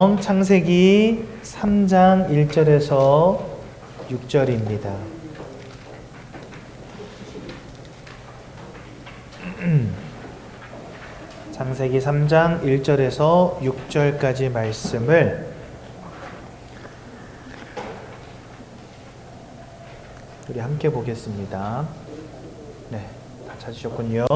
창세기 3장 1절에서 6절입니다. 창세기 3장 1절에서 6절까지 말씀을 우리 함께 보겠습니다. 네, 다 찾으셨군요.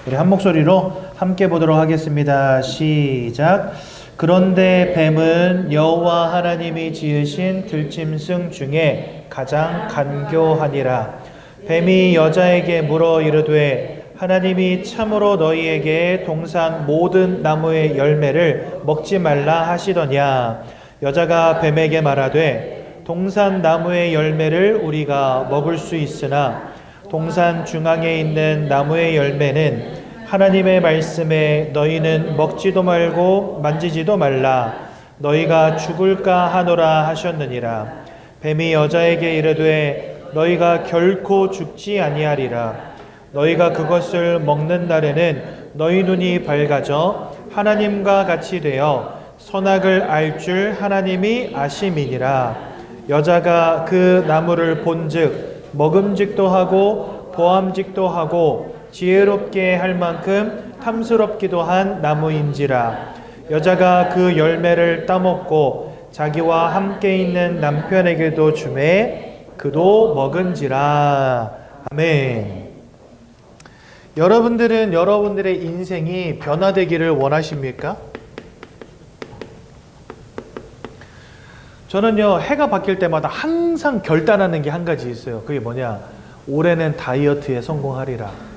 우리 한 목소리로 함께 보도록 하겠습니다. 시작. 그런데 뱀은 여호와 하나님이 지으신 들짐승 중에 가장 간교하니라. 뱀이 여자에게 물어 이르되 하나님이 참으로 너희에게 동산 모든 나무의 열매를 먹지 말라 하시더냐. 여자가 뱀에게 말하되 동산 나무의 열매를 우리가 먹을 수 있으나 동산 중앙에 있는 나무의 열매는 하나님의 말씀에 너희는 먹지도 말고 만지지도 말라. 너희가 죽을까 하노라 하셨느니라. 뱀이 여자에게 이르되 너희가 결코 죽지 아니하리라. 너희가 그것을 먹는 날에는 너희 눈이 밝아져 하나님과 같이 되어 선악을 알 줄 하나님이 아심이니라. 여자가 그 나무를 본즉 먹음직도 하고 보암직도 하고 지혜롭게 할 만큼 탐스럽기도 한 나무인지라. 여자가 그 열매를 따먹고 자기와 함께 있는 남편에게도 주매 그도 먹은지라. 아멘. 여러분들은 여러분들의 인생이 변화되기를 원하십니까? 저는요, 해가 바뀔 때마다 항상 결단하는 게 한 가지 있어요. 그게 뭐냐? 올해는 다이어트에 성공하리라.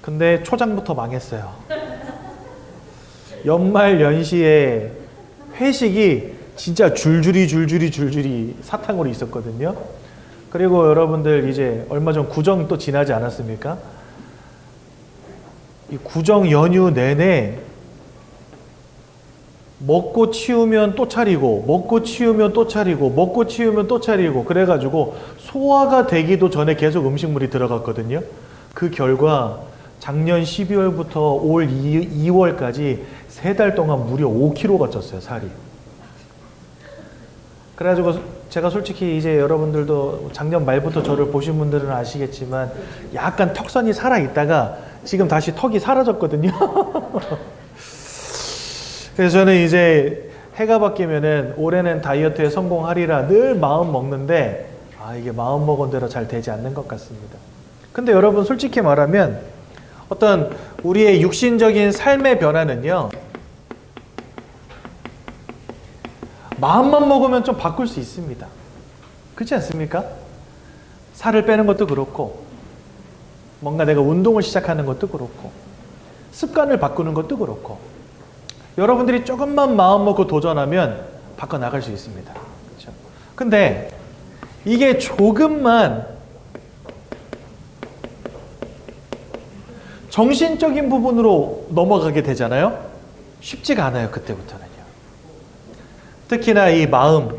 근데 초장부터 망했어요. 연말 연시에 회식이 진짜 줄줄이 사탕으로 있었거든요. 그리고 여러분들 이제 얼마 전 구정 또 지나지 않았습니까? 이 구정 연휴 내내 먹고 치우면 또 차리고 먹고 치우면 또 차리고 먹고 치우면 또 차리고 그래가지고 소화가 되기도 전에 계속 음식물이 들어갔거든요. 그 결과 작년 12월부터 올 2월까지 3달 동안 무려 5kg가 쪘어요, 살이. 그래가지고 제가 솔직히 이제 여러분들도 작년 말부터 저를 보신 분들은 아시겠지만 약간 턱선이 살아있다가 지금 다시 턱이 사라졌거든요. 그래서 저는 이제 해가 바뀌면은 올해는 다이어트에 성공하리라 늘 마음 먹는데 이게 마음 먹은 대로 잘 되지 않는 것 같습니다. 근데 여러분 솔직히 말하면 어떤 우리의 육신적인 삶의 변화는요, 마음만 먹으면 좀 바꿀 수 있습니다. 그렇지 않습니까? 살을 빼는 것도 그렇고 뭔가 내가 운동을 시작하는 것도 그렇고 습관을 바꾸는 것도 그렇고 여러분들이 조금만 마음 먹고 도전하면 바꿔나갈 수 있습니다. 그렇죠? 근데 이게 조금만 정신적인 부분으로 넘어가게 되잖아요. 쉽지가 않아요, 그때부터는요. 특히나 이 마음,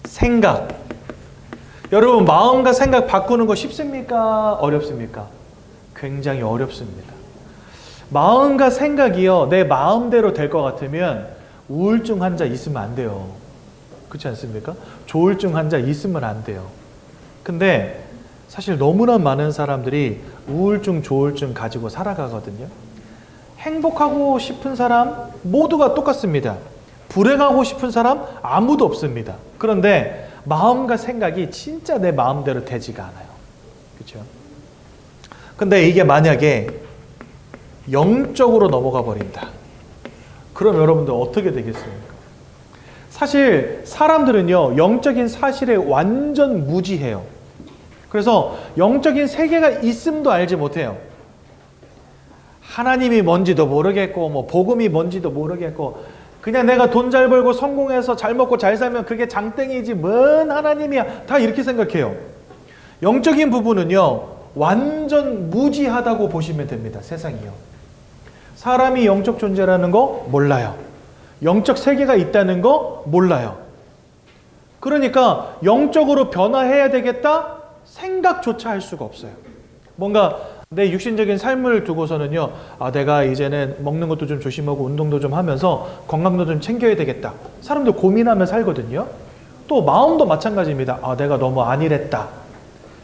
생각. 여러분, 마음과 생각 바꾸는 거 쉽습니까? 어렵습니까? 굉장히 어렵습니다. 마음과 생각이요, 내 마음대로 될 것 같으면 우울증 환자 있으면 안 돼요. 그렇지 않습니까? 조울증 환자 있으면 안 돼요. 근데 사실 너무나 많은 사람들이 우울증, 조울증 가지고 살아가거든요. 행복하고 싶은 사람 모두가 똑같습니다. 불행하고 싶은 사람 아무도 없습니다. 그런데 마음과 생각이 진짜 내 마음대로 되지가 않아요. 그렇죠? 근데 이게 만약에 영적으로 넘어가 버린다. 그럼 여러분들 어떻게 되겠습니까? 사실 사람들은요, 영적인 사실에 완전 무지해요. 그래서 영적인 세계가 있음도 알지 못해요. 하나님이 뭔지도 모르겠고 뭐 복음이 뭔지도 모르겠고 그냥 내가 돈 잘 벌고 성공해서 잘 먹고 잘 살면 그게 장땡이지 뭔 하나님이야, 다 이렇게 생각해요. 영적인 부분은요, 완전 무지하다고 보시면 됩니다. 세상이요. 사람이 영적 존재라는 거 몰라요. 영적 세계가 있다는 거 몰라요. 그러니까 영적으로 변화해야 되겠다 생각조차 할 수가 없어요. 뭔가 내 육신적인 삶을 두고서는요, 내가 이제는 먹는 것도 좀 조심하고 운동도 좀 하면서 건강도 좀 챙겨야 되겠다. 사람들 고민하며 살거든요. 또 마음도 마찬가지입니다. 내가 너무 안일했다.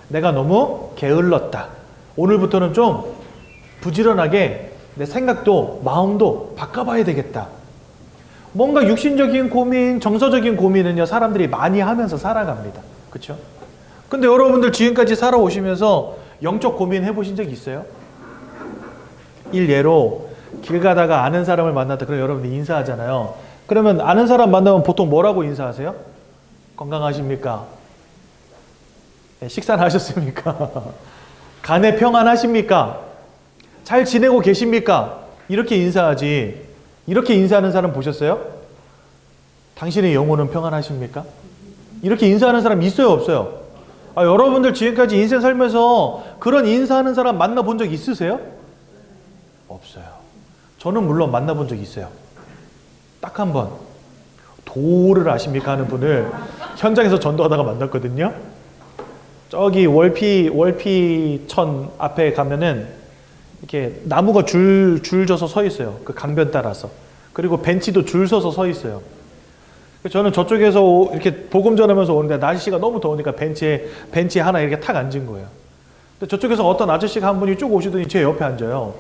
내가 너무 게을렀다. 오늘부터는 좀 부지런하게 내 생각도 마음도 바꿔봐야 되겠다. 뭔가 육신적인 고민, 정서적인 고민은요, 사람들이 많이 하면서 살아갑니다. 그렇죠? 근데 여러분들 지금까지 살아오시면서 영적 고민 해보신 적 있어요? 일예로 길 가다가 아는 사람을 만났다. 그럼 여러분들 인사하잖아요. 그러면 아는 사람 만나면 보통 뭐라고 인사하세요? 건강하십니까? 네, 식사는 하셨습니까? 간에 평안하십니까? 잘 지내고 계십니까? 이렇게 인사하지. 이렇게 인사하는 사람 보셨어요? 당신의 영혼은 평안하십니까? 이렇게 인사하는 사람 있어요, 없어요? 여러분들 지금까지 인생 살면서 그런 인사하는 사람 만나본 적 있으세요? 없어요. 저는 물론 만나본 적 있어요. 딱 한 번. 도를 아십니까? 하는 분을 현장에서 전도하다가 만났거든요. 저기 월피천 앞에 가면은 이렇게 나무가 줄 져서 서 있어요. 그 강변 따라서. 그리고 벤치도 줄 서서 서 있어요. 저는 저쪽에서 이렇게 복음 전하면서 오는데 날씨가 너무 더우니까 벤치에 하나 이렇게 탁 앉은 거예요. 근데 저쪽에서 어떤 아저씨가 한 분이 쭉 오시더니 제 옆에 앉아요.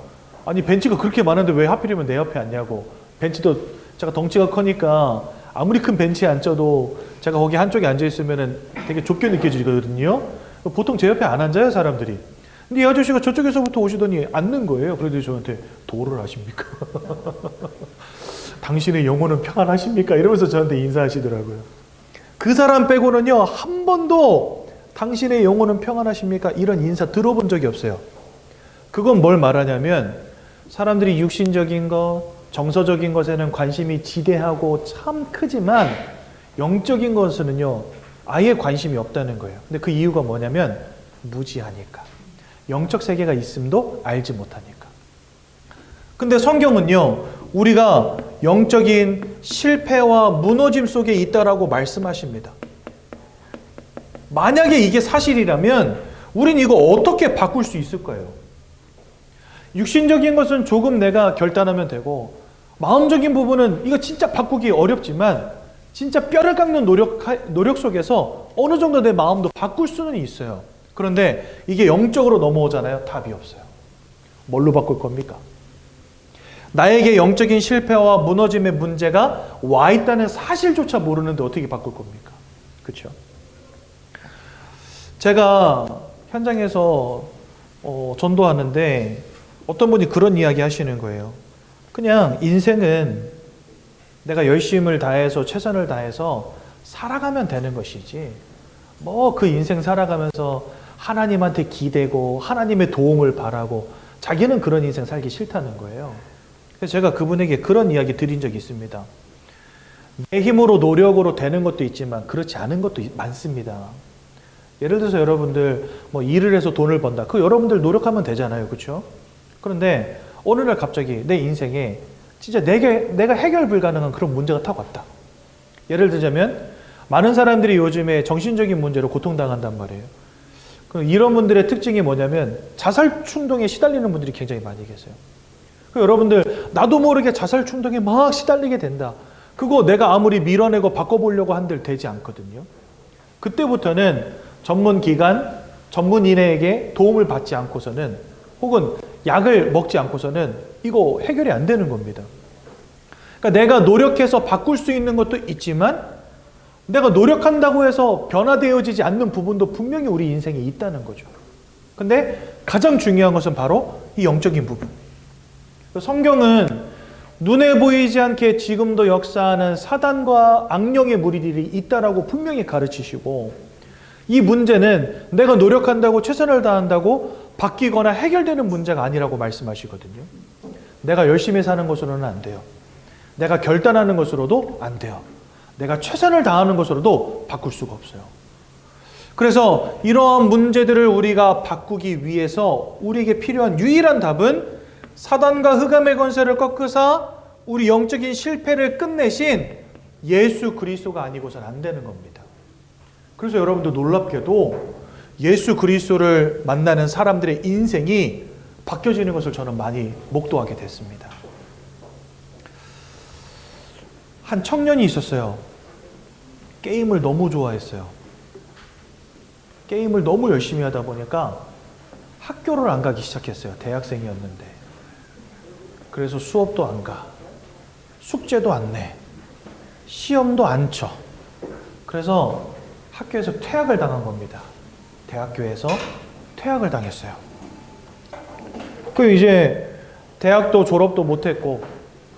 아니 벤치가 그렇게 많은데 왜 하필이면 내 옆에 앉냐고. 벤치도 제가 덩치가 크니까 아무리 큰 벤치에 앉아도 제가 거기 한쪽에 앉아 있으면은 되게 좁게 느껴지거든요. 보통 제 옆에 안 앉아요, 사람들이. 근데 이 아저씨가 저쪽에서부터 오시더니 앉는 거예요. 그러더니 저한테 도를 아십니까? 당신의 영혼은 평안하십니까? 이러면서 저한테 인사하시더라고요. 그 사람 빼고는요, 한 번도 당신의 영혼은 평안하십니까? 이런 인사 들어본 적이 없어요. 그건 뭘 말하냐면 사람들이 육신적인 것, 정서적인 것에는 관심이 지대하고 참 크지만 영적인 것은요, 아예 관심이 없다는 거예요. 근데 그 이유가 뭐냐면 무지하니까. 영적 세계가 있음도 알지 못하니까. 근데 성경은요, 우리가 영적인 실패와 무너짐 속에 있다라고 말씀하십니다. 만약에 이게 사실이라면 우린 이거 어떻게 바꿀 수 있을까요? 육신적인 것은 조금 내가 결단하면 되고 마음적인 부분은 이거 진짜 바꾸기 어렵지만 진짜 뼈를 깎는 노력 속에서 어느 정도 내 마음도 바꿀 수는 있어요. 그런데 이게 영적으로 넘어오잖아요. 답이 없어요. 뭘로 바꿀 겁니까? 나에게 영적인 실패와 무너짐의 문제가 와 있다는 사실조차 모르는데 어떻게 바꿀 겁니까? 그렇죠? 제가 현장에서 전도하는데 어떤 분이 그런 이야기 하시는 거예요. 그냥 인생은 내가 열심을 다해서 최선을 다해서 살아가면 되는 것이지 뭐 그 인생 살아가면서 하나님한테 기대고 하나님의 도움을 바라고 자기는 그런 인생 살기 싫다는 거예요. 그래서 제가 그분에게 그런 이야기 드린 적이 있습니다. 내 힘으로 노력으로 되는 것도 있지만 그렇지 않은 것도 많습니다. 예를 들어서 여러분들 뭐 일을 해서 돈을 번다. 그거 여러분들 노력하면 되잖아요. 그렇죠? 그런데 어느 날 갑자기 내 인생에 진짜 내가 해결 불가능한 그런 문제가 탁 왔다. 예를 들자면 많은 사람들이 요즘에 정신적인 문제로 고통당한단 말이에요. 이런 분들의 특징이 뭐냐면 자살 충동에 시달리는 분들이 굉장히 많이 계세요. 여러분들 나도 모르게 자살 충동에 막 시달리게 된다. 그거 내가 아무리 밀어내고 바꿔보려고 한들 되지 않거든요. 그때부터는 전문기관, 전문인에게 도움을 받지 않고서는 혹은 약을 먹지 않고서는 이거 해결이 안 되는 겁니다. 그러니까 내가 노력해서 바꿀 수 있는 것도 있지만 내가 노력한다고 해서 변화되어지지 않는 부분도 분명히 우리 인생에 있다는 거죠. 근데 가장 중요한 것은 바로 이 영적인 부분. 성경은 눈에 보이지 않게 지금도 역사하는 사단과 악령의 무리들이 있다라고 분명히 가르치시고 이 문제는 내가 노력한다고 최선을 다한다고 바뀌거나 해결되는 문제가 아니라고 말씀하시거든요. 내가 열심히 사는 것으로는 안 돼요. 내가 결단하는 것으로도 안 돼요. 내가 최선을 다하는 것으로도 바꿀 수가 없어요. 그래서 이러한 문제들을 우리가 바꾸기 위해서 우리에게 필요한 유일한 답은 사단과 흑암의 권세를 꺾으사 우리 영적인 실패를 끝내신 예수 그리스도가 아니고서는 안 되는 겁니다. 그래서 여러분들 놀랍게도 예수 그리스도를 만나는 사람들의 인생이 바뀌어지는 것을 저는 많이 목도하게 됐습니다. 한 청년이 있었어요. 게임을 너무 좋아했어요. 게임을 너무 열심히 하다 보니까 학교를 안 가기 시작했어요. 대학생이었는데. 그래서 수업도 안 가. 숙제도 안 내. 시험도 안 쳐. 그래서 학교에서 퇴학을 당한 겁니다. 대학교에서 퇴학을 당했어요. 그 이제 대학도 졸업도 못했고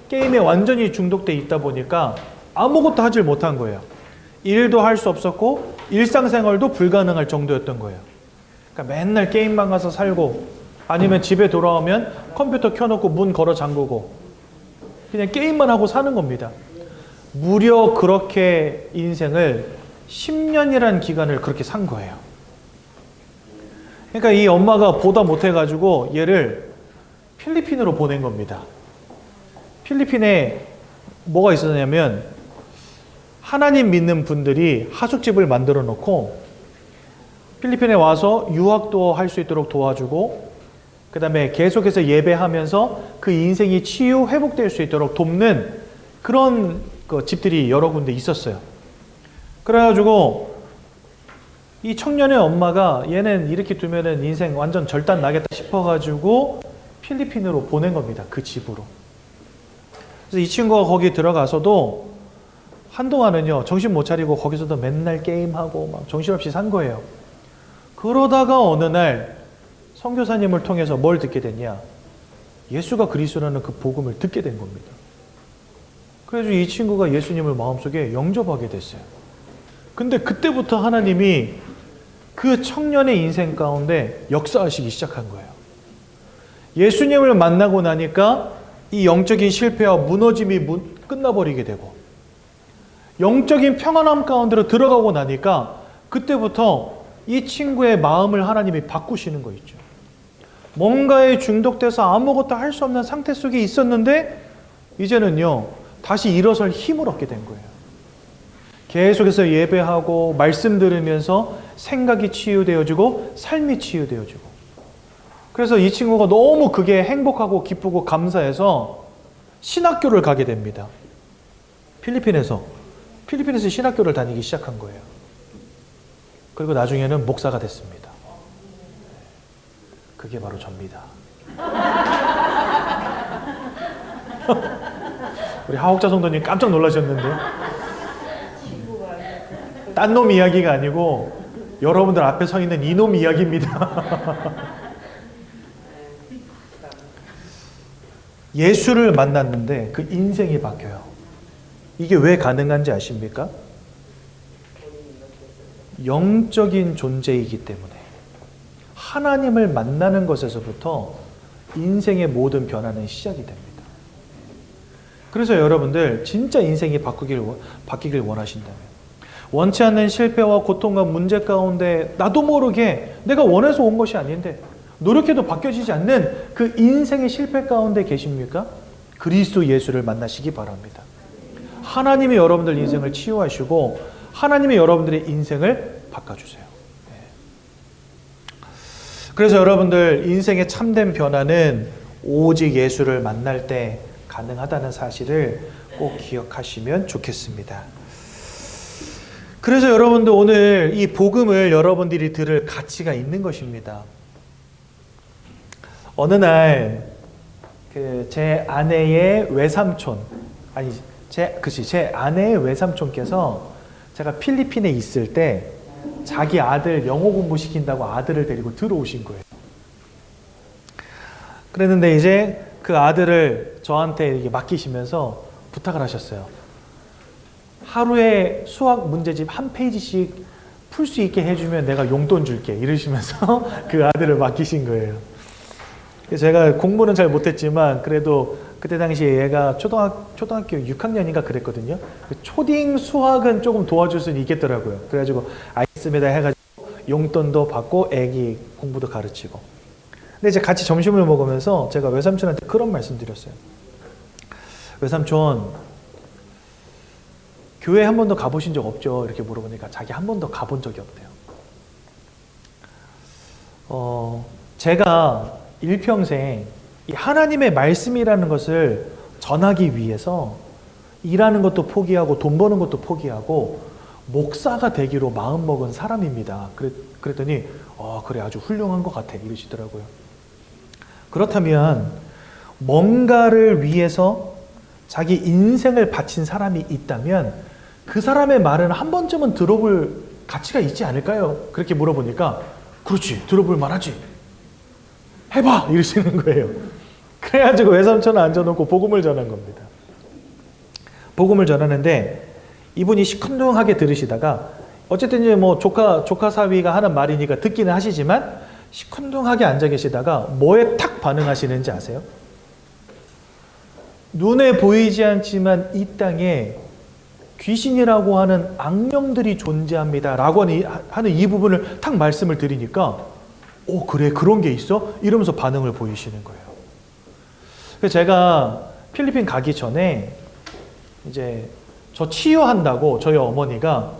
게임에 완전히 중독돼 있다 보니까 아무것도 하질 못한 거예요. 일도 할 수 없었고 일상생활도 불가능할 정도였던 거예요. 그러니까 맨날 게임만 가서 살고 아니면 집에 돌아오면 컴퓨터 켜놓고 문 걸어 잠그고 그냥 게임만 하고 사는 겁니다. 무려 그렇게 인생을 10년이라는 기간을 그렇게 산 거예요. 그러니까 이 엄마가 보다 못해가지고 얘를 필리핀으로 보낸 겁니다. 필리핀에 뭐가 있었냐면 하나님 믿는 분들이 하숙집을 만들어 놓고 필리핀에 와서 유학도 할 수 있도록 도와주고 그 다음에 계속해서 예배하면서 그 인생이 치유 회복될 수 있도록 돕는 그런 집들이 여러 군데 있었어요. 그래가지고 이 청년의 엄마가 얘는 이렇게 두면은 인생 완전 절단 나겠다 싶어가지고 필리핀으로 보낸 겁니다. 그 집으로. 그래서 이 친구가 거기 들어가서도 한동안은요 정신 못 차리고 거기서도 맨날 게임하고 막 정신없이 산 거예요. 그러다가 어느 날 선교사님을 통해서 뭘 듣게 됐냐? 예수가 그리스도라는 그 복음을 듣게 된 겁니다. 그래서 이 친구가 예수님을 마음속에 영접하게 됐어요. 근데 그때부터 하나님이 그 청년의 인생 가운데 역사하시기 시작한 거예요. 예수님을 만나고 나니까 이 영적인 실패와 무너짐이 끝나버리게 되고 영적인 평안함 가운데로 들어가고 나니까 그때부터 이 친구의 마음을 하나님이 바꾸시는 거 있죠. 뭔가에 중독돼서 아무것도 할 수 없는 상태 속에 있었는데 이제는요 다시 일어설 힘을 얻게 된 거예요. 계속해서 예배하고 말씀 들으면서 생각이 치유되어지고 삶이 치유되어지고 그래서 이 친구가 너무 그게 행복하고 기쁘고 감사해서 신학교를 가게 됩니다. 필리핀에서 신학교를 다니기 시작한 거예요. 그리고 나중에는 목사가 됐습니다. 그게 바로 접니다. 우리 하옥자 성도님 깜짝 놀라셨는데 딴 놈 이야기가 아니고 여러분들 앞에 서 있는 이놈 이야기입니다. 예수를 만났는데 그 인생이 바뀌어요. 이게 왜 가능한지 아십니까? 영적인 존재이기 때문에 하나님을 만나는 것에서부터 인생의 모든 변화는 시작이 됩니다. 그래서 여러분들 진짜 인생이 바뀌길 원하신다면 원치 않는 실패와 고통과 문제 가운데 나도 모르게 내가 원해서 온 것이 아닌데 노력해도 바뀌어지지 않는 그 인생의 실패 가운데 계십니까? 그리스도 예수를 만나시기 바랍니다. 하나님이 여러분들 인생을 치유하시고 하나님이 여러분들의 인생을 바꿔주세요. 그래서 여러분들 인생의 참된 변화는 오직 예수를 만날 때 가능하다는 사실을 꼭 기억하시면 좋겠습니다. 그래서 여러분들 오늘 이 복음을 여러분들이 들을 가치가 있는 것입니다. 어느 날 제 아내의 외삼촌, 제 아내의 외삼촌께서 제가 필리핀에 있을 때 자기 아들 영어 공부시킨다고 아들을 데리고 들어오신 거예요. 그랬는데 이제 그 아들을 저한테 이렇게 맡기시면서 부탁을 하셨어요. 하루에 수학 문제집 한 페이지씩 풀 수 있게 해주면 내가 용돈 줄게 이러시면서 그 아들을 맡기신 거예요. 제가 공부는 잘 못했지만 그래도 그때 당시에 얘가 초등학교 6학년인가 그랬거든요. 초딩 수학은 조금 도와줄 수는 있겠더라고요. 그래가지고 알겠습니다 해가지고 용돈도 받고 애기 공부도 가르치고. 근데 이제 같이 점심을 먹으면서 제가 외삼촌한테 그런 말씀 드렸어요. 외삼촌, 교회 한 번도 가보신 적 없죠? 이렇게 물어보니까 자기 한 번도 가본 적이 없대요. 제가 일평생 이 하나님의 말씀이라는 것을 전하기 위해서 일하는 것도 포기하고 돈 버는 것도 포기하고 목사가 되기로 마음먹은 사람입니다. 그랬더니 그래 아주 훌륭한 것 같아 이러시더라고요. 그렇다면 뭔가를 위해서 자기 인생을 바친 사람이 있다면 그 사람의 말은 한 번쯤은 들어볼 가치가 있지 않을까요? 그렇게 물어보니까 그렇지 들어볼 만하지 해봐 이러시는 거예요. 그래가지고 외삼촌을 앉아놓고 복음을 전한 겁니다. 복음을 전하는데 이분이 시큰둥하게 들으시다가 어쨌든 이제 뭐 조카 사위가 하는 말이니까 듣기는 하시지만 시큰둥하게 앉아 계시다가 뭐에 탁 반응하시는지 아세요? 눈에 보이지 않지만 이 땅에 귀신이라고 하는 악령들이 존재합니다 라고 하는 이 부분을 탁 말씀을 드리니까 그래 그런 게 있어? 이러면서 반응을 보이시는 거예요. 그래서 제가 필리핀 가기 전에 이제 저 치유한다고 저희 어머니가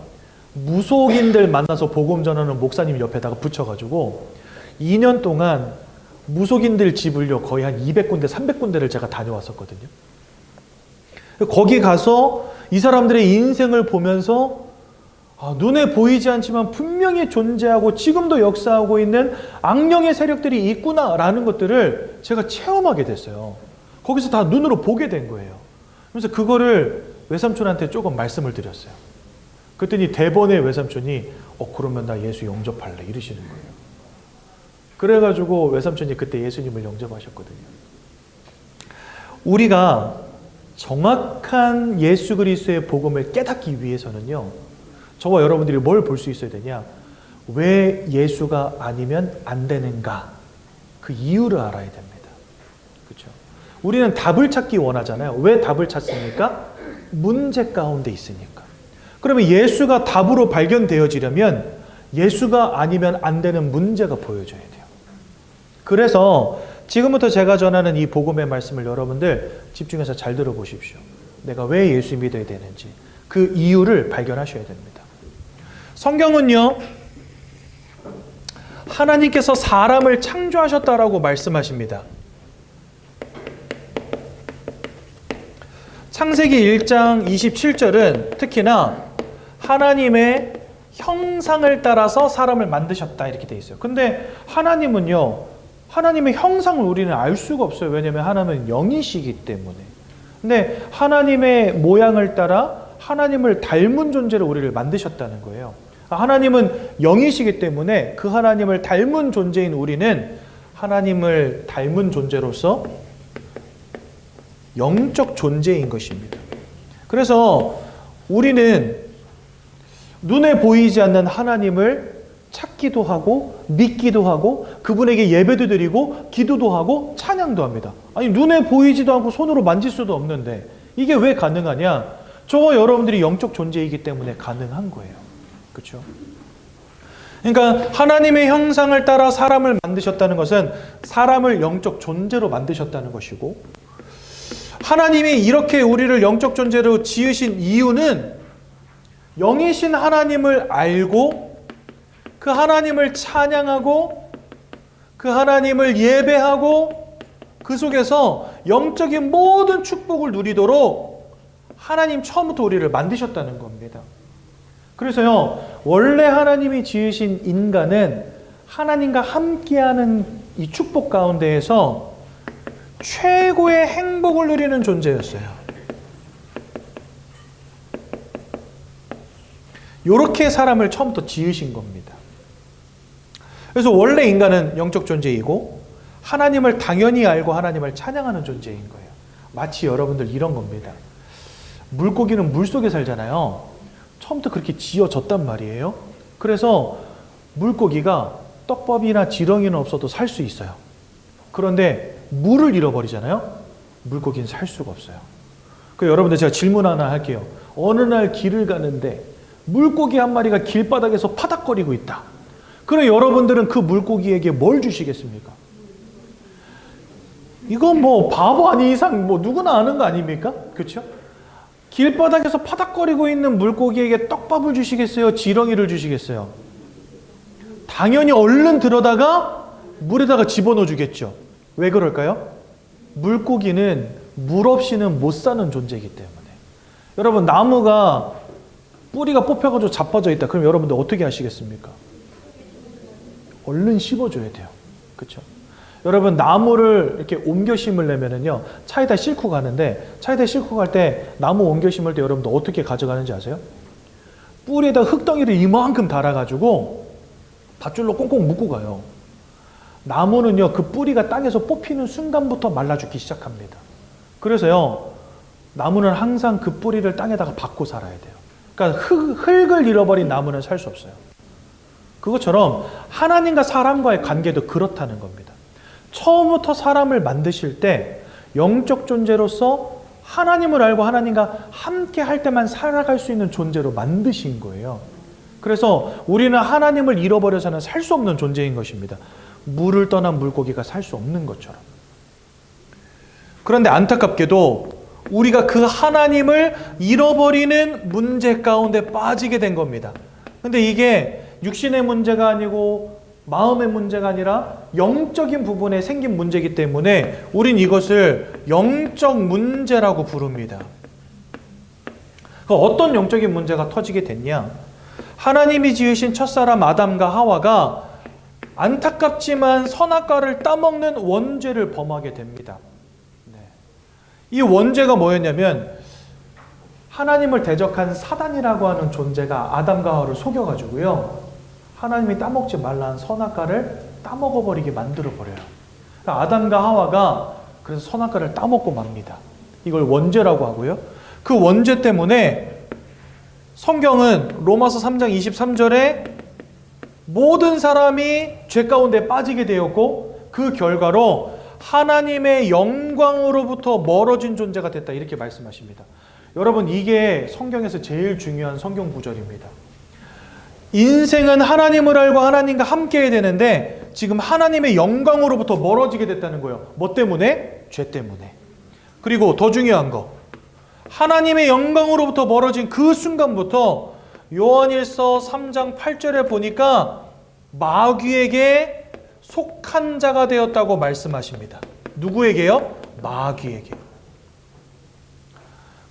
무속인들 만나서 복음 전하는 목사님 옆에다가 붙여가지고 2년 동안 무속인들 집을요 거의 한 200군데 300군데를 제가 다녀왔었거든요. 거기 가서 이 사람들의 인생을 보면서 눈에 보이지 않지만 분명히 존재하고 지금도 역사하고 있는 악령의 세력들이 있구나라는 것들을 제가 체험하게 됐어요. 거기서 다 눈으로 보게 된 거예요. 그래서 그거를 외삼촌한테 조금 말씀을 드렸어요. 그랬더니 대번에 외삼촌이 그러면 나 예수 영접할래 이러시는 거예요. 그래가지고 외삼촌이 그때 예수님을 영접하셨거든요. 우리가 정확한 예수 그리스도의 복음을 깨닫기 위해서는요, 저와 여러분들이 뭘 볼 수 있어야 되냐? 왜 예수가 아니면 안 되는가? 그 이유를 알아야 됩니다. 그렇죠? 우리는 답을 찾기 원하잖아요. 왜 답을 찾습니까? 문제 가운데 있으니까. 그러면 예수가 답으로 발견되어지려면 예수가 아니면 안 되는 문제가 보여져야 돼요. 그래서 지금부터 제가 전하는 이 복음의 말씀을 여러분들 집중해서 잘 들어보십시오. 내가 왜 예수 믿어야 되는지 그 이유를 발견하셔야 됩니다. 성경은요, 하나님께서 사람을 창조하셨다라고 말씀하십니다. 창세기 1장 27절은 특히나 하나님의 형상을 따라서 사람을 만드셨다 이렇게 돼 있어요. 근데 하나님은요, 하나님의 형상을 우리는 알 수가 없어요. 왜냐하면 하나님은 영이시기 때문에. 근데 하나님의 모양을 따라 하나님을 닮은 존재로 우리를 만드셨다는 거예요. 하나님은 영이시기 때문에 그 하나님을 닮은 존재인 우리는 하나님을 닮은 존재로서 영적 존재인 것입니다. 그래서 우리는 눈에 보이지 않는 하나님을 찾기도 하고 믿기도 하고 그분에게 예배도 드리고 기도도 하고 찬양도 합니다. 아니 눈에 보이지도 않고 손으로 만질 수도 없는데 이게 왜 가능하냐? 저와 여러분들이 영적 존재이기 때문에 가능한 거예요. 그렇죠? 그러니까 하나님의 형상을 따라 사람을 만드셨다는 것은 사람을 영적 존재로 만드셨다는 것이고, 하나님이 이렇게 우리를 영적 존재로 지으신 이유는 영이신 하나님을 알고 그 하나님을 찬양하고 그 하나님을 예배하고 그 속에서 영적인 모든 축복을 누리도록 하나님 처음부터 우리를 만드셨다는 겁니다. 그래서요, 원래 하나님이 지으신 인간은 하나님과 함께하는 이 축복 가운데에서 최고의 행복을 누리는 존재였어요. 이렇게 사람을 처음부터 지으신 겁니다. 그래서 원래 인간은 영적 존재이고 하나님을 당연히 알고 하나님을 찬양하는 존재인 거예요. 마치 여러분들 이런 겁니다. 물고기는 물속에 살잖아요. 처음부터 그렇게 지어졌단 말이에요. 그래서 물고기가 떡밥이나 지렁이는 없어도 살 수 있어요. 그런데 물을 잃어버리잖아요. 물고기는 살 수가 없어요. 그 여러분들 제가 질문 하나 할게요. 어느 날 길을 가는데 물고기 한 마리가 길바닥에서 파닥거리고 있다. 그럼 여러분들은 그 물고기에게 뭘 주시겠습니까? 이건 뭐 바보 아닌 이상 뭐 누구나 아는 거 아닙니까? 그렇죠? 길바닥에서 파닥거리고 있는 물고기에게 떡밥을 주시겠어요? 지렁이를 주시겠어요? 당연히 얼른 들어다가 물에다가 집어넣어 주겠죠. 왜 그럴까요? 물고기는 물 없이는 못 사는 존재이기 때문에. 여러분, 나무가 뿌리가 뽑혀가지고 자빠져 있다. 그럼 여러분들 어떻게 하시겠습니까? 얼른 씹어줘야 돼요. 그렇죠? 여러분, 나무를 이렇게 옮겨 심으려면은요, 차에다 싣고 가는데, 차에다 싣고 갈 때 나무 옮겨 심을 때 여러분들 어떻게 가져가는지 아세요? 뿌리에다 흙덩이를 이만큼 달아가지고 밧줄로 꽁꽁 묶고 가요. 나무는요, 그 뿌리가 땅에서 뽑히는 순간부터 말라 죽기 시작합니다. 그래서요, 나무는 항상 그 뿌리를 땅에다가 박고 살아야 돼요. 그러니까 흙을 잃어버린 나무는 살 수 없어요. 그것처럼 하나님과 사람과의 관계도 그렇다는 겁니다. 처음부터 사람을 만드실 때 영적 존재로서 하나님을 알고 하나님과 함께 할 때만 살아갈 수 있는 존재로 만드신 거예요. 그래서 우리는 하나님을 잃어버려서는 살 수 없는 존재인 것입니다. 물을 떠난 물고기가 살 수 없는 것처럼. 그런데 안타깝게도 우리가 그 하나님을 잃어버리는 문제 가운데 빠지게 된 겁니다. 근데 이게 육신의 문제가 아니고 마음의 문제가 아니라 영적인 부분에 생긴 문제이기 때문에 우린 이것을 영적 문제라고 부릅니다. 어떤 영적인 문제가 터지게 됐냐? 하나님이 지으신 첫사람 아담과 하와가 안타깝지만 선악과를 따먹는 원죄를 범하게 됩니다. 이 원죄가 뭐였냐면 하나님을 대적한 사단이라고 하는 존재가 아담과 하와를 속여가지고요, 하나님이 따먹지 말라는 선악과를 따먹어버리게 만들어버려요. 아담과 하와가 그래서 선악과를 따먹고 맙니다. 이걸 원죄라고 하고요. 그 원죄 때문에 성경은 로마서 3장 23절에 모든 사람이 죄 가운데 빠지게 되었고 그 결과로 하나님의 영광으로부터 멀어진 존재가 됐다, 이렇게 말씀하십니다. 여러분, 이게 성경에서 제일 중요한 성경 구절입니다. 인생은 하나님을 알고 하나님과 함께 해야 되는데 지금 하나님의 영광으로부터 멀어지게 됐다는 거예요. 뭐 때문에? 죄 때문에. 그리고 더 중요한 거, 하나님의 영광으로부터 멀어진 그 순간부터 요한일서 3장 8절에 보니까 마귀에게 속한 자가 되었다고 말씀하십니다. 누구에게요? 마귀에게.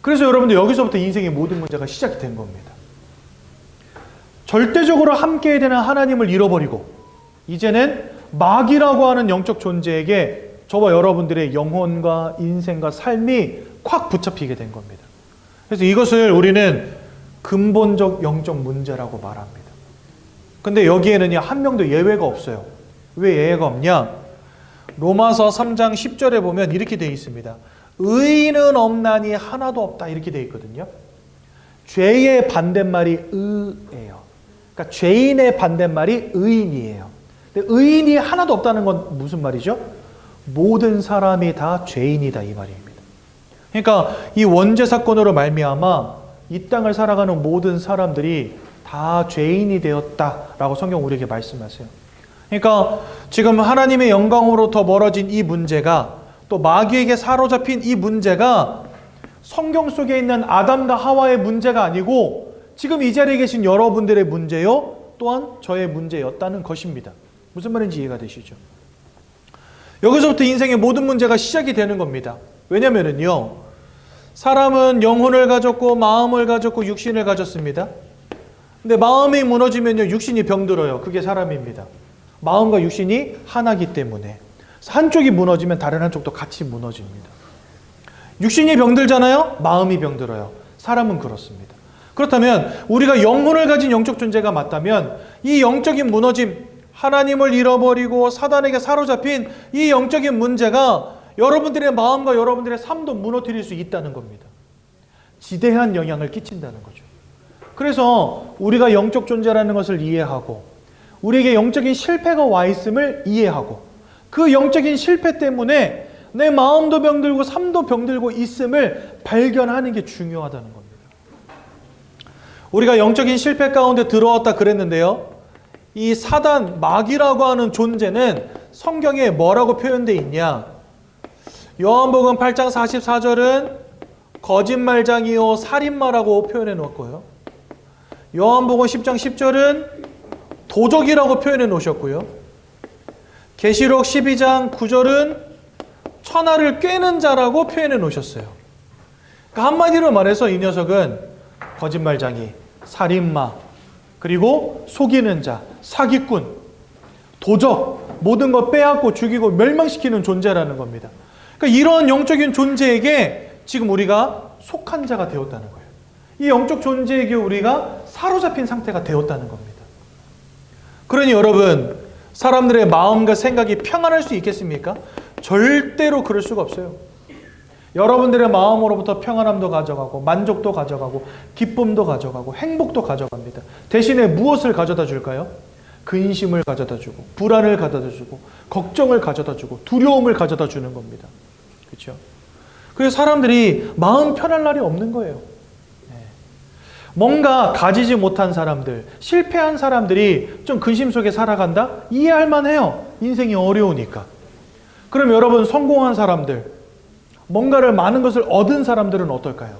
그래서 여러분들 여기서부터 인생의 모든 문제가 시작이 된 겁니다. 절대적으로 함께해야 되는 하나님을 잃어버리고 이제는 마귀라고 하는 영적 존재에게 저와 여러분들의 영혼과 인생과 삶이 콱 붙잡히게 된 겁니다. 그래서 이것을 우리는 근본적 영적 문제라고 말합니다. 근데 여기에는요, 한 명도 예외가 없어요. 왜 예외가 없냐? 로마서 3장 10절에 보면 이렇게 되어 있습니다. 의인은 없나니 하나도 없다, 이렇게 되어 있거든요. 죄의 반대말이 의예요. 그러니까 죄인의 반대말이 의인이에요. 근데 의인이 하나도 없다는 건 무슨 말이죠? 모든 사람이 다 죄인이다, 이 말입니다. 그러니까 이 원죄 사건으로 말미암아 이 땅을 살아가는 모든 사람들이 다 죄인이 되었다라고 성경 우리에게 말씀하세요. 그러니까 지금 하나님의 영광으로부터 멀어진 이 문제가, 또 마귀에게 사로잡힌 이 문제가 성경 속에 있는 아담과 하와의 문제가 아니고 지금 이 자리에 계신 여러분들의 문제요, 또한 저의 문제였다는 것입니다. 무슨 말인지 이해가 되시죠? 여기서부터 인생의 모든 문제가 시작이 되는 겁니다. 왜냐면은요, 사람은 영혼을 가졌고 마음을 가졌고 육신을 가졌습니다. 근데 마음이 무너지면요, 육신이 병들어요. 그게 사람입니다. 마음과 육신이 하나이기 때문에 한쪽이 무너지면 다른 한쪽도 같이 무너집니다. 육신이 병들잖아요? 마음이 병들어요. 사람은 그렇습니다. 그렇다면 우리가 영혼을 가진 영적 존재가 맞다면 이 영적인 무너짐, 하나님을 잃어버리고 사단에게 사로잡힌 이 영적인 문제가 여러분들의 마음과 여러분들의 삶도 무너뜨릴 수 있다는 겁니다. 지대한 영향을 끼친다는 거죠. 그래서 우리가 영적 존재라는 것을 이해하고 우리에게 영적인 실패가 와 있음을 이해하고 그 영적인 실패 때문에 내 마음도 병들고 삶도 병들고 있음을 발견하는 게 중요하다는 겁니다. 우리가 영적인 실패 가운데 들어왔다 그랬는데요, 이 사단, 마귀라고 하는 존재는 성경에 뭐라고 표현되어 있냐? 요한복음 8장 44절은 거짓말장이요 살인마라고 표현해 놓았고요, 요한복음 10장 10절은 도적이라고 표현해 놓으셨고요, 계시록 12장 9절은 천하를 꿰는 자라고 표현해 놓으셨어요. 그러니까 한마디로 말해서 이 녀석은 거짓말쟁이, 살인마, 그리고 속이는 자, 사기꾼, 도적, 모든 것 빼앗고 죽이고 멸망시키는 존재라는 겁니다. 그러니까 이런 영적인 존재에게 지금 우리가 속한 자가 되었다는 거예요. 이 영적 존재에게 우리가 사로잡힌 상태가 되었다는 겁니다. 그러니 여러분, 사람들의 마음과 생각이 평안할 수 있겠습니까? 절대로 그럴 수가 없어요. 여러분들의 마음으로부터 평안함도 가져가고 만족도 가져가고 기쁨도 가져가고 행복도 가져갑니다. 대신에 무엇을 가져다 줄까요? 근심을 가져다 주고 불안을 가져다 주고 걱정을 가져다 주고 두려움을 가져다 주는 겁니다. 그렇죠? 그래서 사람들이 마음 편할 날이 없는 거예요. 뭔가 가지지 못한 사람들, 실패한 사람들이 좀 근심 속에 살아간다? 이해할 만해요. 인생이 어려우니까. 그럼 여러분, 성공한 사람들, 뭔가를 많은 것을 얻은 사람들은 어떨까요?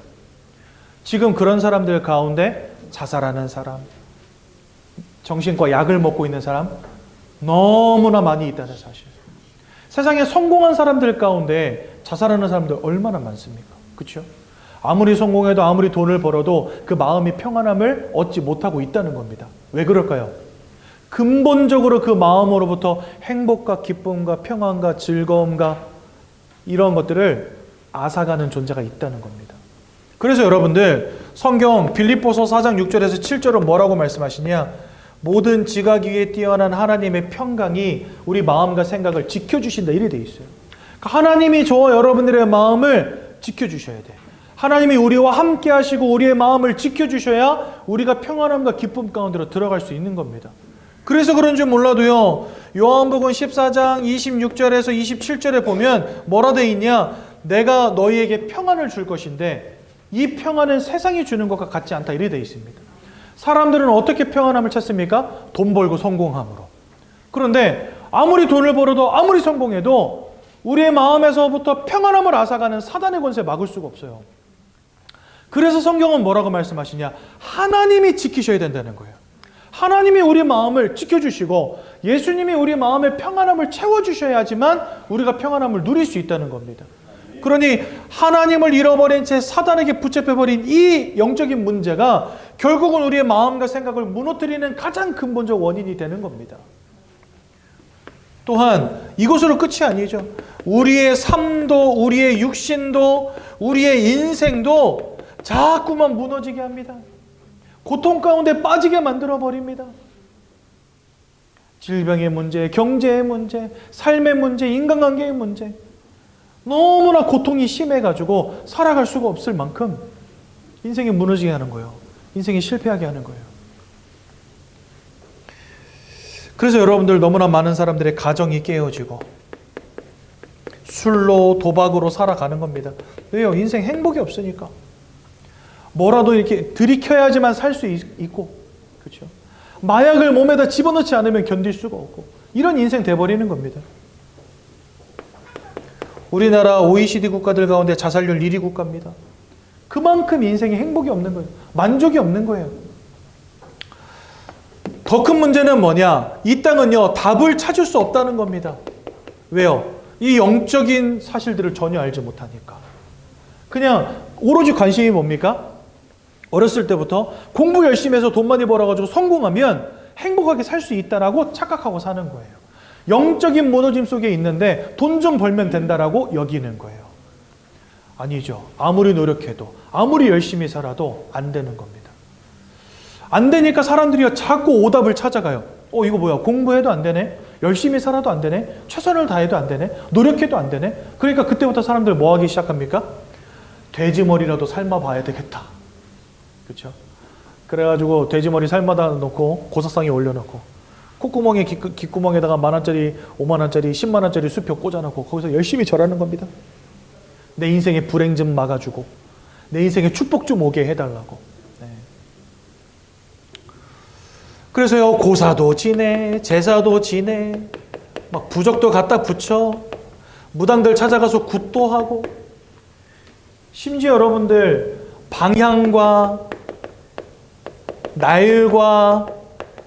지금 그런 사람들 가운데 자살하는 사람, 정신과 약을 먹고 있는 사람 너무나 많이 있다는 사실. 세상에 성공한 사람들 가운데 자살하는 사람들 얼마나 많습니까? 그렇죠? 아무리 성공해도 아무리 돈을 벌어도 그 마음이 평안함을 얻지 못하고 있다는 겁니다. 왜 그럴까요? 근본적으로 그 마음으로부터 행복과 기쁨과 평안과 즐거움과 이런 것들을 앗아가는 존재가 있다는 겁니다. 그래서 여러분들, 성경 빌립보서 4장 6절에서 7절은 뭐라고 말씀하시냐? 모든 지각 위에 뛰어난 하나님의 평강이 우리 마음과 생각을 지켜주신다, 이래 돼 있어요. 그러니까 하나님이 저와 여러분들의 마음을 지켜주셔야 돼. 하나님이 우리와 함께 하시고 우리의 마음을 지켜주셔야 우리가 평안함과 기쁨 가운데로 들어갈 수 있는 겁니다. 그래서 그런 줄 몰라도요, 요한복음 14장 26절에서 27절에 보면 뭐라 돼 있냐? 내가 너희에게 평안을 줄 것인데 이 평안은 세상이 주는 것과 같지 않다, 이래 돼 있습니다. 사람들은 어떻게 평안함을 찾습니까? 돈 벌고 성공함으로. 그런데 아무리 돈을 벌어도 아무리 성공해도 우리의 마음에서부터 평안함을 앗아가는 사단의 권세 막을 수가 없어요. 그래서 성경은 뭐라고 말씀하시냐? 하나님이 지키셔야 된다는 거예요. 하나님이 우리 마음을 지켜주시고 예수님이 우리 마음의 평안함을 채워주셔야지만 우리가 평안함을 누릴 수 있다는 겁니다. 그러니 하나님을 잃어버린 채 사단에게 붙잡혀버린 이 영적인 문제가 결국은 우리의 마음과 생각을 무너뜨리는 가장 근본적 원인이 되는 겁니다. 또한 이것으로 끝이 아니죠. 우리의 삶도, 우리의 육신도, 우리의 인생도 자꾸만 무너지게 합니다. 고통 가운데 빠지게 만들어버립니다. 질병의 문제, 경제의 문제, 삶의 문제, 인간관계의 문제, 너무나 고통이 심해가지고 살아갈 수가 없을 만큼 인생이 무너지게 하는 거예요. 인생이 실패하게 하는 거예요. 그래서 여러분들, 너무나 많은 사람들의 가정이 깨어지고 술로 도박으로 살아가는 겁니다. 왜요? 인생 행복이 없으니까. 뭐라도 이렇게 들이켜야지만 살 수 있고, 그렇죠? 마약을 몸에다 집어넣지 않으면 견딜 수가 없고, 이런 인생 돼버리는 겁니다. 우리나라 OECD 국가들 가운데 자살률 1위 국가입니다. 그만큼 인생에 행복이 없는 거예요. 만족이 없는 거예요. 더 큰 문제는 뭐냐? 이 땅은요, 답을 찾을 수 없다는 겁니다. 왜요? 이 영적인 사실들을 전혀 알지 못하니까. 그냥 오로지 관심이 뭡니까? 어렸을 때부터 공부 열심히 해서 돈 많이 벌어가지고 성공하면 행복하게 살 수 있다라고 착각하고 사는 거예요. 영적인 무너짐 속에 있는데 돈 좀 벌면 된다라고 여기는 거예요. 아니죠. 아무리 노력해도, 아무리 열심히 살아도 안 되는 겁니다. 안 되니까 사람들이 자꾸 오답을 찾아가요. 이거 뭐야? 공부해도 안 되네? 열심히 살아도 안 되네? 최선을 다해도 안 되네? 노력해도 안 되네? 그러니까 그때부터 사람들 뭐 하기 시작합니까? 돼지머리라도 삶아봐야 되겠다. 그렇죠? 그래가지고 돼지머리 삶아다 놓고 고사상에 올려놓고 콧구멍에 귓구멍에다가 10,000원짜리, 50,000원짜리, 10만원짜리 수표 꽂아놓고 거기서 열심히 절하는 겁니다. 내 인생의 불행 좀 막아주고 내 인생에 축복 좀 오게 해달라고. 네. 그래서요, 고사도 지내, 제사도 지내, 막 부적도 갖다 붙여, 무당들 찾아가서 굿도 하고, 심지어 여러분들 방향과 날과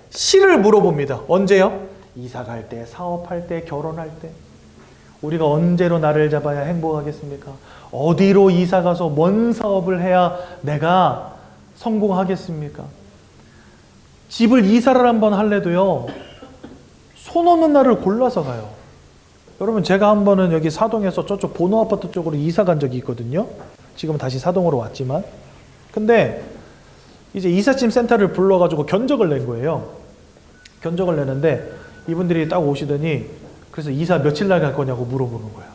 시를 물어봅니다. 언제요? 이사 갈 때, 사업할 때, 결혼할 때. 우리가 언제로 나를 잡아야 행복하겠습니까? 어디로 이사 가서 뭔 사업을 해야 내가 성공하겠습니까? 집을 이사를 한번 할래도요, 손 없는 날을 골라서 가요. 여러분, 제가 한 번은 여기 사동에서 저쪽 보노 아파트 쪽으로 이사 간 적이 있거든요. 지금은 다시 사동으로 왔지만. 근데 이제 이삿짐 센터를 불러가지고 견적을 낸 거예요. 견적을 내는데 이분들이 딱 오시더니, 그래서 이사 며칠 날 갈 거냐고 물어보는 거예요.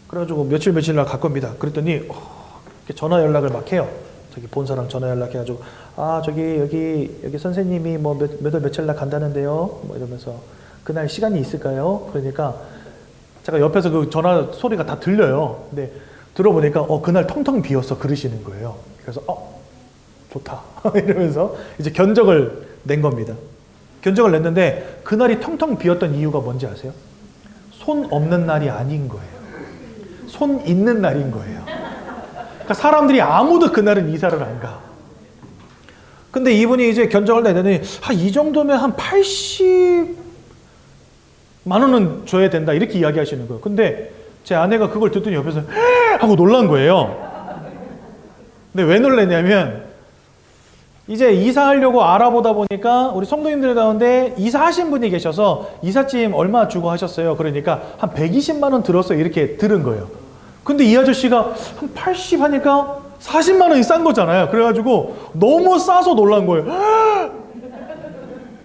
그래가지고 며칠 날 갈 겁니다. 그랬더니 이렇게 전화 연락을 막 해요. 저기 본사랑 전화 연락해가지고, 저기 여기 선생님이 뭐 몇 월 며칠 날 간다는데요, 뭐 이러면서 그날 시간이 있을까요? 그러니까 제가 옆에서 그 전화 소리가 다 들려요. 근데 들어보니까 그날 텅텅 비었어 그러시는 거예요. 그래서 좋다 이러면서 이제 견적을 낸 겁니다. 견적을 냈는데 그날이 텅텅 비었던 이유가 뭔지 아세요? 손 없는 날이 아닌 거예요. 손 있는 날인 거예요. 그러니까 사람들이 아무도 그날은 이사를 안 가. 근데 이분이 이제 견적을 내더니 이 정도면 한 80만 원은 줘야 된다 이렇게 이야기하시는 거예요. 근데 제 아내가 그걸 듣더니 옆에서 하고 놀란 거예요. 근데 왜 놀랐냐면, 이제 이사하려고 알아보다 보니까 우리 성도님들 가운데 이사하신 분이 계셔서 이삿짐 얼마 주고 하셨어요. 그러니까 한 120만 원 들었어요. 이렇게 들은 거예요. 근데 이 아저씨가 한 80 하니까 40만 원이 싼 거잖아요. 그래가지고 너무 싸서 놀란 거예요.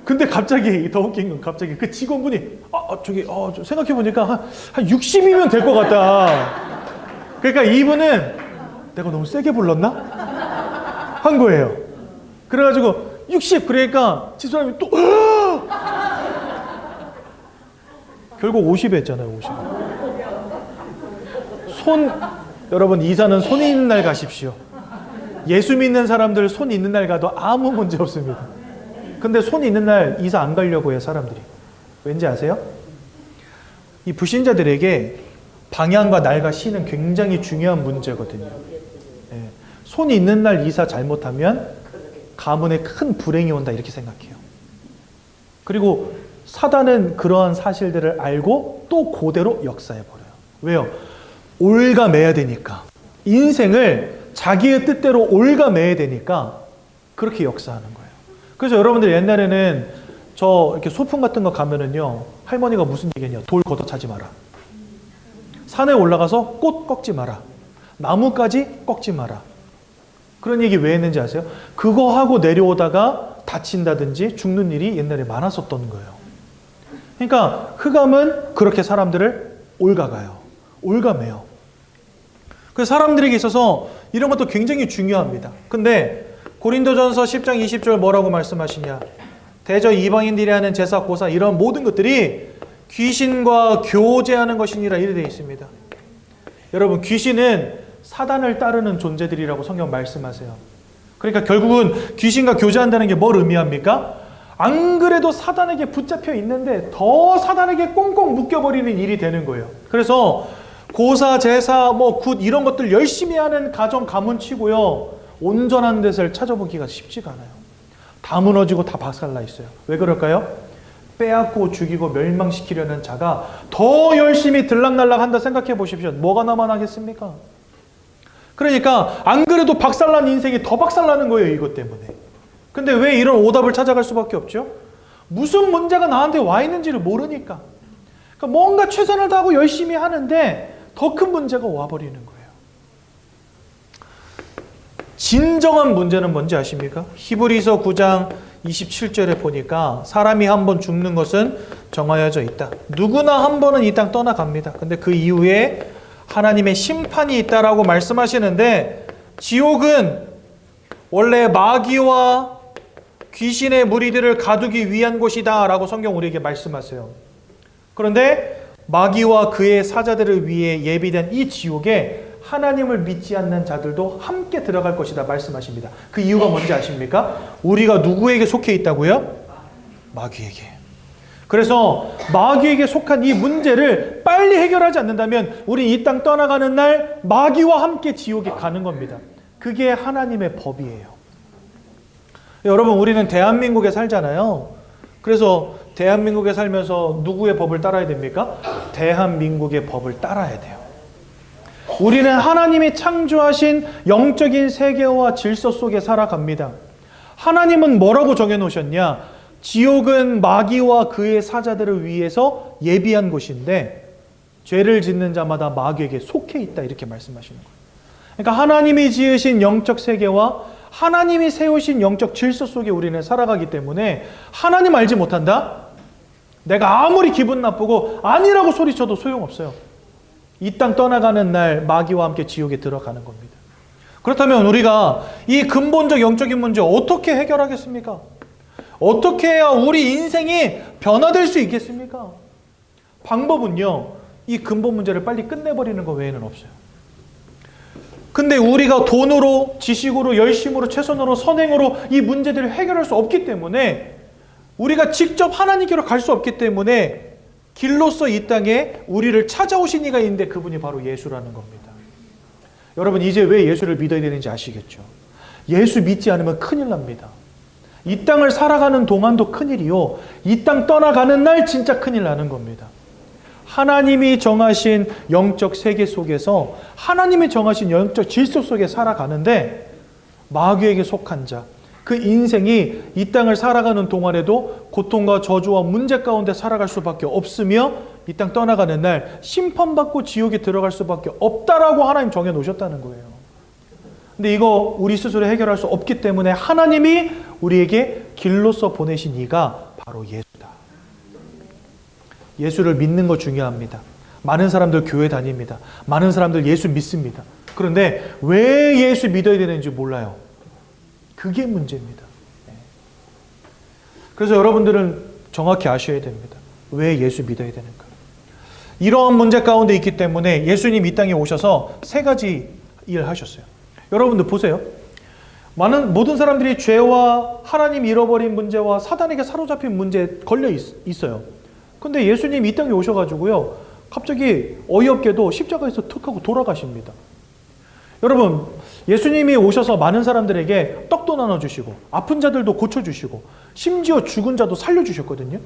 근데 갑자기 더 웃긴 건, 갑자기 그 직원분이 생각해보니까 한 60이면 될 것 같다. 그러니까 이분은 내가 너무 세게 불렀나? 한 거예요. 그래가지고 60, 그러니까 집사람이 또 결국 50 했잖아요. 50. 여러분, 이사는 손 있는 날 가십시오. 예수 믿는 사람들 손 있는 날 가도 아무 문제 없습니다. 근데 손 있는 날 이사 안 가려고 해요, 사람들이. 왠지 아세요? 이 불신자들에게 방향과 날과 시는 굉장히 중요한 문제거든요. 손 있는 날 이사 잘못하면 가문에 큰 불행이 온다 이렇게 생각해요. 그리고 사단은 그러한 사실들을 알고 또 그대로 역사해버려요. 왜요? 올가매야 되니까. 인생을 자기의 뜻대로 올가매야 되니까 그렇게 역사하는 거예요. 그래서 여러분들 옛날에는 저 이렇게 소풍 같은 거 가면은요, 할머니가 무슨 얘기했냐? 돌 걷어 차지 마라. 산에 올라가서 꽃 꺾지 마라. 나무까지 꺾지 마라. 그런 얘기 왜 했는지 아세요? 그거 하고 내려오다가 다친다든지 죽는 일이 옛날에 많았었던 거예요. 그러니까 흑암은 그렇게 사람들을 올가가요. 올가매요. 그래서 사람들에게 있어서 이런 것도 굉장히 중요합니다. 근데 고린도전서 10장 20절 뭐라고 말씀하시냐? 대저 이방인들이 하는 제사, 고사 이런 모든 것들이 귀신과 교제하는 것이니라 이렇게 되어 있습니다. 여러분, 귀신은 사단을 따르는 존재들이라고 성경 말씀하세요. 그러니까 결국은 귀신과 교제한다는 게 뭘 의미합니까? 안 그래도 사단에게 붙잡혀 있는데 더 사단에게 꽁꽁 묶여버리는 일이 되는 거예요. 그래서 고사, 제사, 굿 이런 것들 열심히 하는 가정 가문치고요, 온전한 데를 찾아보기가 쉽지가 않아요. 다 무너지고 다 박살나 있어요. 왜 그럴까요? 빼앗고 죽이고 멸망시키려는 자가 더 열심히 들락날락 한다 생각해 보십시오. 뭐가 남아나겠습니까? 그러니까 안 그래도 박살난 인생이 더 박살나는 거예요, 이것 때문에. 근데 왜 이런 오답을 찾아갈 수밖에 없죠? 무슨 문제가 나한테 와 있는지를 모르니까. 그러니까 뭔가 최선을 다하고 열심히 하는데 더 큰 문제가 와버리는 거예요. 진정한 문제는 뭔지 아십니까? 히브리서 9장 27절에 보니까 사람이 한 번 죽는 것은 정하여져 있다. 누구나 한 번은 이 땅 떠나갑니다. 근데 그 이후에 하나님의 심판이 있다라고 말씀하시는데, 지옥은 원래 마귀와 귀신의 무리들을 가두기 위한 곳이다 라고 성경 우리에게 말씀하세요. 그런데 마귀와 그의 사자들을 위해 예비된 이 지옥에 하나님을 믿지 않는 자들도 함께 들어갈 것이다 말씀하십니다. 그 이유가 뭔지 아십니까? 우리가 누구에게 속해 있다고요? 마귀에게. 그래서 마귀에게 속한 이 문제를 빨리 해결하지 않는다면 우리 이 땅 떠나가는 날 마귀와 함께 지옥에 가는 겁니다. 그게 하나님의 법이에요. 여러분, 우리는 대한민국에 살잖아요. 그래서 대한민국에 살면서 누구의 법을 따라야 됩니까? 대한민국의 법을 따라야 돼요. 우리는 하나님이 창조하신 영적인 세계와 질서 속에 살아갑니다. 하나님은 뭐라고 정해놓으셨냐? 지옥은 마귀와 그의 사자들을 위해서 예비한 곳인데 죄를 짓는 자마다 마귀에게 속해 있다, 이렇게 말씀하시는 거예요. 그러니까 하나님이 지으신 영적 세계와 하나님이 세우신 영적 질서 속에 우리는 살아가기 때문에 하나님 알지 못한다? 내가 아무리 기분 나쁘고 아니라고 소리쳐도 소용없어요. 이 땅 떠나가는 날 마귀와 함께 지옥에 들어가는 겁니다. 그렇다면 우리가 이 근본적 영적인 문제 어떻게 해결하겠습니까? 어떻게 해야 우리 인생이 변화될 수 있겠습니까? 방법은요, 이 근본 문제를 빨리 끝내버리는 것 외에는 없어요. 근데 우리가 돈으로, 지식으로, 열심으로, 최선으로, 선행으로 이 문제들을 해결할 수 없기 때문에, 우리가 직접 하나님께로 갈 수 없기 때문에 길로서 이 땅에 우리를 찾아오신 이가 있는데 그분이 바로 예수라는 겁니다. 여러분, 이제 왜 예수를 믿어야 되는지 아시겠죠? 예수 믿지 않으면 큰일 납니다. 이 땅을 살아가는 동안도 큰일이요, 이 땅 떠나가는 날 진짜 큰일 나는 겁니다. 하나님이 정하신 영적 세계 속에서 하나님이 정하신 영적 질서 속에 살아가는데 마귀에게 속한 자, 그 인생이 이 땅을 살아가는 동안에도 고통과 저주와 문제 가운데 살아갈 수밖에 없으며 이 땅 떠나가는 날 심판받고 지옥에 들어갈 수밖에 없다라고 하나님 정해놓으셨다는 거예요. 근데 이거 우리 스스로 해결할 수 없기 때문에 하나님이 우리에게 길로서 보내신 이가 바로 예수다. 예수를 믿는 거 중요합니다. 많은 사람들 교회 다닙니다. 많은 사람들 예수 믿습니다. 그런데 왜 예수 믿어야 되는지 몰라요. 그게 문제입니다. 그래서 여러분들은 정확히 아셔야 됩니다. 왜 예수 믿어야 되는가? 이러한 문제 가운데 있기 때문에 예수님 이 땅에 오셔서 세 가지 일을 하셨어요. 여러분들 보세요. 모든 사람들이 죄와 하나님 잃어버린 문제와 사단에게 사로잡힌 문제에 걸려 있어요. 근데 예수님 이 땅에 오셔가지고요, 갑자기 어이없게도 십자가에서 툭 하고 돌아가십니다. 여러분, 예수님이 오셔서 많은 사람들에게 떡도 나눠주시고 아픈 자들도 고쳐주시고 심지어 죽은 자도 살려주셨거든요.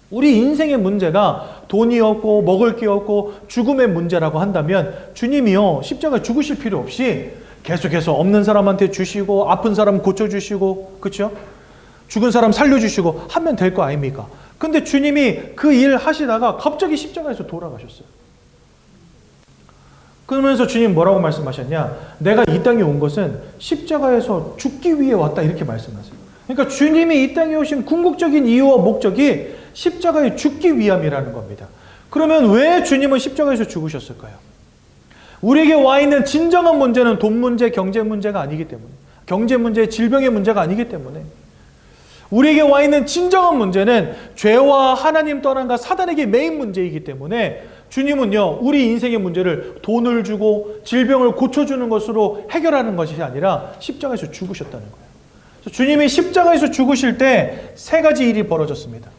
우리 인생의 문제가 돈이 없고 먹을 게 없고 죽음의 문제라고 한다면 주님이요, 십자가에 죽으실 필요 없이 계속해서 없는 사람한테 주시고 아픈 사람 고쳐주시고, 그렇죠? 죽은 사람 살려주시고 하면 될 거 아닙니까? 근데 주님이 그 일 하시다가 갑자기 십자가에서 돌아가셨어요. 그러면서 주님 뭐라고 말씀하셨냐? 내가 이 땅에 온 것은 십자가에서 죽기 위해 왔다, 이렇게 말씀하세요. 그러니까 주님이 이 땅에 오신 궁극적인 이유와 목적이 십자가에 죽기 위함이라는 겁니다. 그러면 왜 주님은 십자가에서 죽으셨을까요? 우리에게 와 있는 진정한 문제는 돈 문제, 경제 문제가 아니기 때문에, 경제 문제, 질병의 문제가 아니기 때문에, 우리에게 와 있는 진정한 문제는 죄와 하나님 떠난과 사단에게 메인 문제이기 때문에 주님은요, 우리 인생의 문제를 돈을 주고 질병을 고쳐주는 것으로 해결하는 것이 아니라 십자가에서 죽으셨다는 거예요. 그래서 주님이 십자가에서 죽으실 때 세 가지 일이 벌어졌습니다.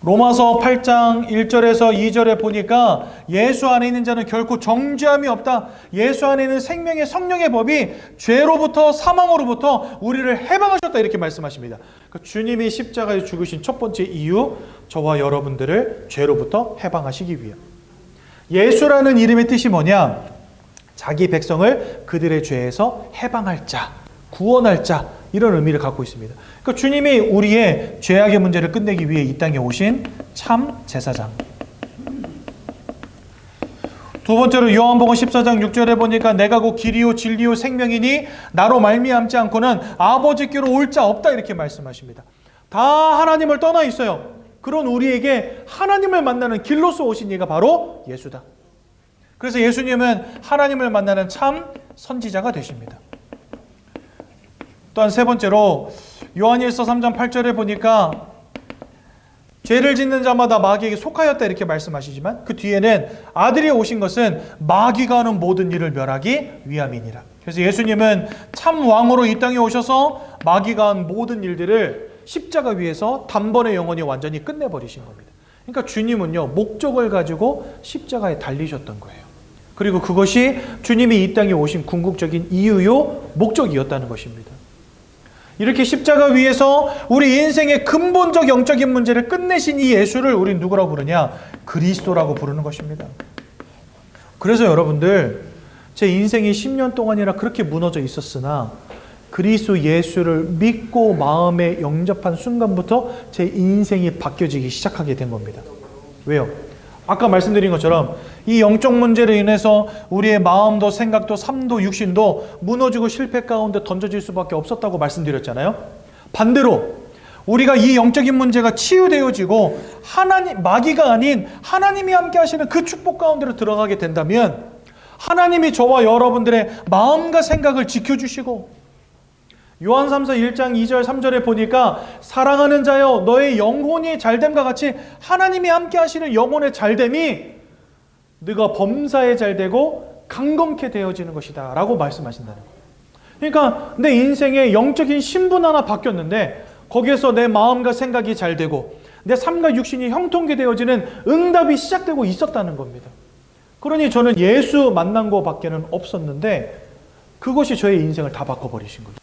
로마서 8장 1절에서 2절에 보니까 예수 안에 있는 자는 결코 정죄함이 없다. 예수 안에 있는 생명의 성령의 법이 죄로부터 사망으로부터 우리를 해방하셨다, 이렇게 말씀하십니다. 그러니까 주님이 십자가에 죽으신 첫 번째 이유, 저와 여러분들을 죄로부터 해방하시기 위해. 예수라는 이름의 뜻이 뭐냐? 자기 백성을 그들의 죄에서 해방할 자, 구원할 자, 이런 의미를 갖고 있습니다. 그러니까 주님이 우리의 죄악의 문제를 끝내기 위해 이 땅에 오신 참 제사장. 두 번째로 요한복음 14장 6절에 보니까 내가 곧 길이요 진리요 생명이니 나로 말미암지 않고는 아버지께로 올 자 없다, 이렇게 말씀하십니다. 다 하나님을 떠나 있어요. 그런 우리에게 하나님을 만나는 길로서 오신 이가 바로 예수다. 그래서 예수님은 하나님을 만나는 참 선지자가 되십니다. 또한 세 번째로 요한일서 3장 8절에 보니까 죄를 짓는 자마다 마귀에게 속하였다, 이렇게 말씀하시지만 그 뒤에는 아들이 오신 것은 마귀가 하는 모든 일을 멸하기 위함이니라. 그래서 예수님은 참 왕으로 이 땅에 오셔서 마귀가 한 모든 일들을 십자가 위에서 단번에 영원히 완전히 끝내버리신 겁니다. 그러니까 주님은요, 목적을 가지고 십자가에 달리셨던 거예요. 그리고 그것이 주님이 이 땅에 오신 궁극적인 이유요 목적이었다는 것입니다. 이렇게 십자가 위에서 우리 인생의 근본적 영적인 문제를 끝내신 이 예수를 우리 누구라고 부르냐? 그리스도라고 부르는 것입니다. 그래서 여러분들, 제 인생이 10년 동안이나 그렇게 무너져 있었으나 그리스도 예수를 믿고 마음에 영접한 순간부터 제 인생이 바뀌어지기 시작하게 된 겁니다. 왜요? 아까 말씀드린 것처럼 이 영적 문제로 인해서 우리의 마음도 생각도 삶도 육신도 무너지고 실패 가운데 던져질 수밖에 없었다고 말씀드렸잖아요. 반대로 우리가 이 영적인 문제가 치유되어지고 하나님, 마귀가 아닌 하나님이 함께 하시는 그 축복 가운데로 들어가게 된다면 하나님이 저와 여러분들의 마음과 생각을 지켜주시고, 요한 3서 1장 2절 3절에 보니까 사랑하는 자여 너의 영혼이 잘됨과 같이 하나님이 함께 하시는 영혼의 잘됨이 네가 범사에 잘되고 강건케 되어지는 것이다 라고 말씀하신다는 거예요. 그러니까 내 인생의 영적인 신분 하나 바뀌었는데 거기에서 내 마음과 생각이 잘되고 내 삶과 육신이 형통케 되어지는 응답이 시작되고 있었다는 겁니다. 그러니 저는 예수 만난 거밖에는 없었는데 그것이 저의 인생을 다 바꿔버리신 거예요.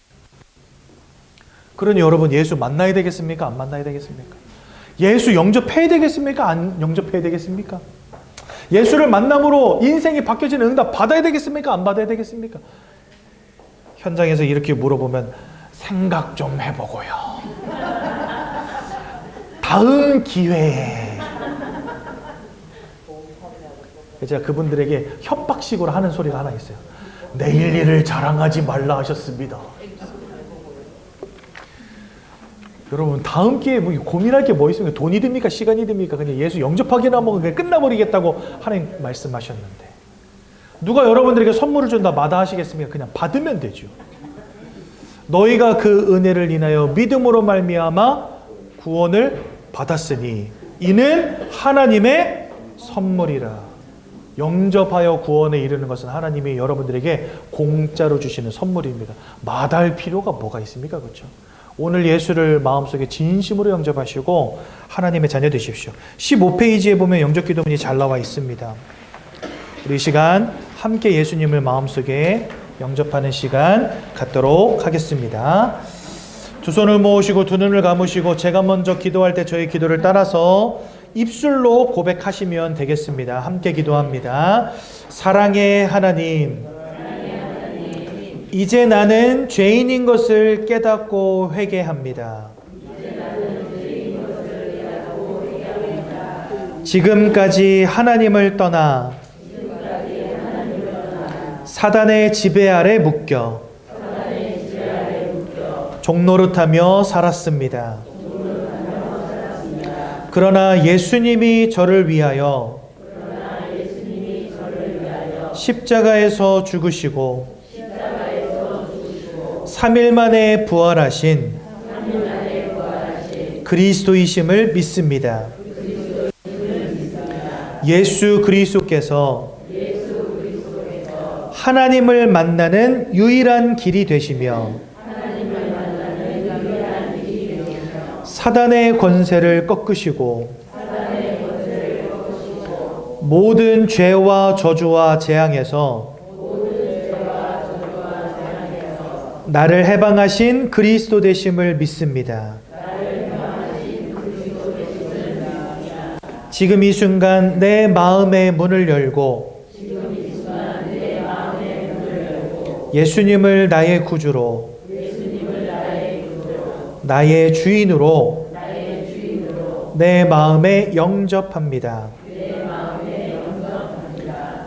그러니 여러분, 예수 만나야 되겠습니까? 안 만나야 되겠습니까? 예수 영접해야 되겠습니까? 안 영접해야 되겠습니까? 예수를 만남으로 인생이 바뀌어지는 응답 받아야 되겠습니까? 안 받아야 되겠습니까? 현장에서 이렇게 물어보면 생각 좀 해보고요. 다음 기회에. 제가 그분들에게 협박식으로 하는 소리가 하나 있어요. 내일 일을 자랑하지 말라 하셨습니다. 여러분, 다음 기회에 뭐 고민할 게 뭐 있습니까? 돈이 듭니까? 시간이 듭니까? 그냥 예수 영접하기나 하면 그냥 끝나버리겠다고 하나님 말씀하셨는데, 누가 여러분들에게 선물을 준다 마다하시겠습니까? 그냥 받으면 되죠. 너희가 그 은혜를 인하여 믿음으로 말미암아 구원을 받았으니 이는 하나님의 선물이라. 영접하여 구원에 이르는 것은 하나님이 여러분들에게 공짜로 주시는 선물입니다. 마다할 필요가 뭐가 있습니까? 그렇죠? 오늘 예수를 마음속에 진심으로 영접하시고 하나님의 자녀 되십시오. 15페이지에 보면 영접 기도문이 잘 나와 있습니다. 우리 이 시간 함께 예수님을 마음속에 영접하는 시간 갖도록 하겠습니다. 두 손을 모으시고 두 눈을 감으시고 제가 먼저 기도할 때 저희 기도를 따라서 입술로 고백하시면 되겠습니다. 함께 기도합니다. 사랑의 하나님, 이제 나는 죄인인 것을 깨닫고 회개합니다. 지금까지 하나님을 떠나 사단의 지배 아래 묶여 종노릇하며 살았습니다. 그러나 예수님이 저를 위하여 십자가에서 죽으시고 3일 만에 부활하신 그리스도이심을 믿습니다. 예수 그리스도께서 하나님을 만나는 유일한 길이 되시며 사단의 권세를 꺾으시고 모든 죄와 저주와 재앙에서 나를 해방하신 그리스도 되심을 믿습니다. 지금 이 순간 내 마음의 문을 열고 예수님을 나의 구주로 나의 주인으로 내 마음에 영접합니다.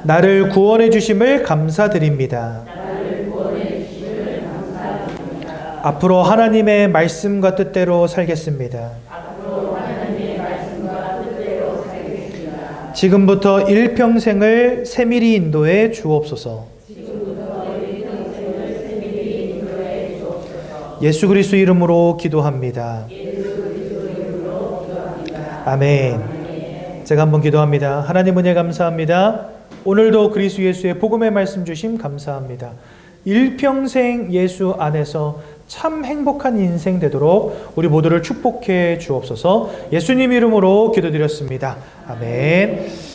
나를 구원해 주심을 감사드립니다. 앞으로 하나님의 말씀과 뜻대로 살겠습니다. 지금부터 일평생을 세밀히 인도해 주옵소서. 예수 그리스도 이름으로 기도합니다. 아멘. 제가 한번 기도합니다. 하나님 은혜 감사합니다. 오늘도 그리스도 예수의 복음의 말씀 주심 감사합니다. 일평생 예수 안에서 참 행복한 인생 되도록 우리 모두를 축복해 주옵소서. 예수님 이름으로 기도드렸습니다. 아멘.